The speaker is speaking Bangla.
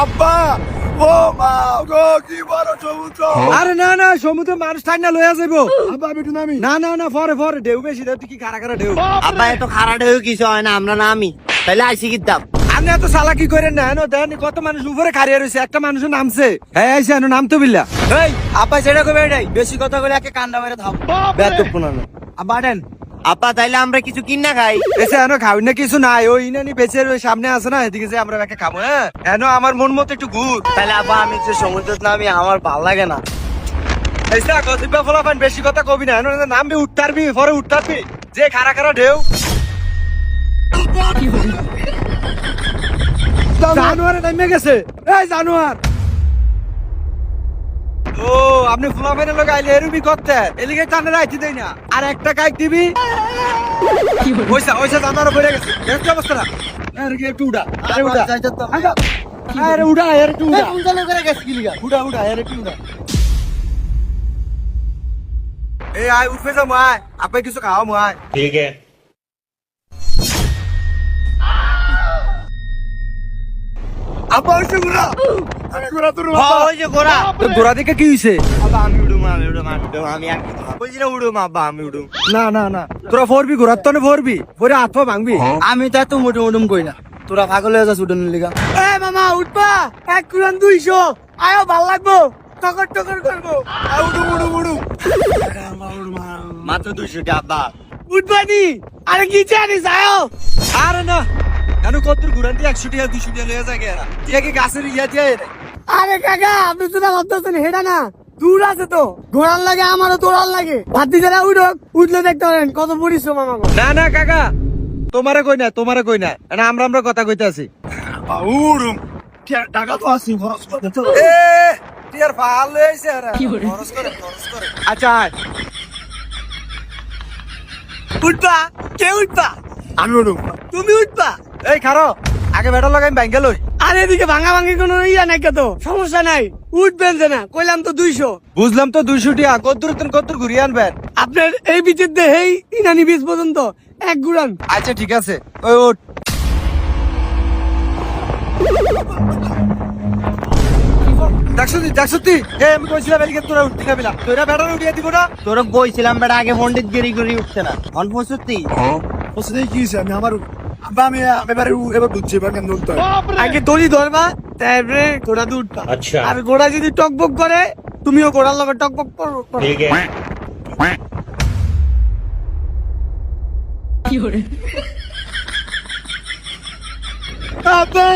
আব্বা ও মা গো কি বড় সমুদ্র। আরে না না সমুদ্রে মানুষ ঠাই না লইয়া যাবো। আব্বা আমি একটু নামি। না না না পরে পরে ঢেউ বেশি দেও তুই কি খারা খারা ঢেউ। আব্বা এত খারাপ হয়ে কিছু হয় না, আমরা নামি তাহলে আইসি কিতাম। আপনি এত চালাকি করেন না এনো দেন কত মানুষ উপরে খাড়িয়ে রয়েছে একটা মানুষের নামছে হ্যাঁ আইসে এনো নামতো বিল্লা। এই আপা সেটা কবে এটাই বেশি কথা বলে একে কান্ডা মেরে থাম বেদব পুনানো আব্বা দেন। আব্বা তাইলে আমরা কিছু কিনা খাই। এসে এনো খাওয়াই না কিছু নাই ওই ইনানি বেচে ওই সামনে আছে না এদিকে যে আমরা একে খাবো। হ্যাঁ এনো আমার মন মতো একটু ঘুর। তাহলে আব্বা আমি যে সমুদ্র নামি আমার ভাল লাগে না। এইসা গসিপা ফলাফান বেশি কথা কবি না এনো নামবি উঠতারবি পরে উঠতারবি যে খারা খারা ঢেউ। জানুয়ারে নেমে গেছে এই জানুয়ার। ও আপনি ফুলাফানের লোক আইলে এরুবি করতে এলিগে টানে রাইতে দেই না আর একটা কাইক দিবি ওইসা ওইসা জানুয়ার পড়ে গেছে দেখতে অবস্থা না। আরে একটু উড়া আরে উড়া আরে উড়া আরে একটু উড়া উড়া উড়া আরে একটু উড়া। এই আয় উঠবে যা মায় আপনি কিছু খাও মায়। ठीक है। আব্বা ওইসে ঘোরা আমি ঘোরা তোর ওই যে গোড়া। তোর গোড়া দিকে কি হইছে? আব্বা আমি উড়ুম আমি উড়ুম আমি উড়ুম আমি আর বুঝি না উড়ুম আব্বা আমি উড়ুম। না না না তোরা ফোরবি ঘোরার তো ফোরবি পরে হাত পা ভাঙবি। আমি তো এত মুডুম উড়ুম কই না, তোরা পাগল হয়ে যাস উড়ুনের লিগা। এ মামা উঠবা 1 কুরান 200 আয়ো ভাল লাগবো টকর টকর করবো। উড়ু উড়ু উড়ু মাত্র 200 টাকা আব্বা। উঠবানি আরে কি জানিস আয়ো। আরে না কেন কত ঘুরান দিয়ে 100 টাকা 200 টাকা লয়ে যায় গেরা তুই কি গাছের ইয়া দিয়ে। আরে কাকা আপনি তো ভাবতেছেন হেডা না দূর আছে তো ঘোড়ার লাগে আমারও দৌড়ার লাগে ভাতি যারা উঠলে দেখতে পারেন কত পরিশ্রম আমার। না না কাকা তোমারে কই না না আমরা আমরা কথা কইতে আছি। উড়ু টাকা তো আছে খরচ করতে তো। এ টিয়ার ফাল লইছে আরে খরচ করে আচ্ছা আয়। উঠবা কে উঠবা? আমি উড়ু তুমি উঠবা? এই খারো আগে বেটা লাগাই ব্যাংকে লই। আর এদিকে ভাঙা ভাঙি কোনো ইয়া নাই কত সমস্যা নাই উঠবেন যে না কইলাম তো 200। বুঝলাম তো 200 টাকা কত ঘুরিয়ে আনবেন। আপনার এই বিচের দেহেই ইনানি বীজ পর্যন্ত 1 গুড়ান। আচ্ছা ঠিক আছে ওই ওঠ। দেখছো তুই আমি কইছিলাম এদিকে তোরা উঠতে যাবি না তোরা বেটা উঠিয়ে দিব না। তোরা কইছিলাম বেটা আগে পন্ডিত গিরি গিরি উঠছে না অন পঁয়ষট্টি। ওসে কি হইছে আমি আমার আব্বা আমি এবারে এবার বুঝছি এবার কেন উঠতে হয়। আগে দড়ি ধরবা তারপরে ঘোড়া দিয়ে উঠবা। अच्छा আর ঘোড়া যদি টকবক করে তুমিও ঘোড়ার লগে টকবক করো। ठीक है। আব্বা